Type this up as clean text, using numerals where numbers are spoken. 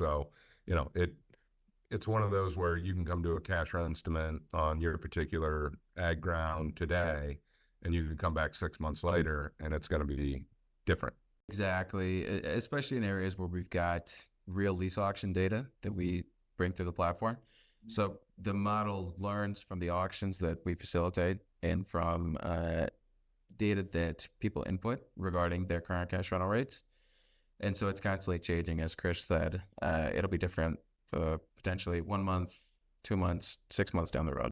So, it's one of those where you can come to a cash run estimate on your particular ag ground today, and you can come back 6 months later and it's going to be different. Exactly, especially in areas where we've got real lease auction data that we bring through the platform. So the model learns from the auctions that we facilitate and from data that people input regarding their current cash rental rates. And so it's constantly changing, as Chris said. It'll be different potentially 1 month, 2 months, 6 months down the road.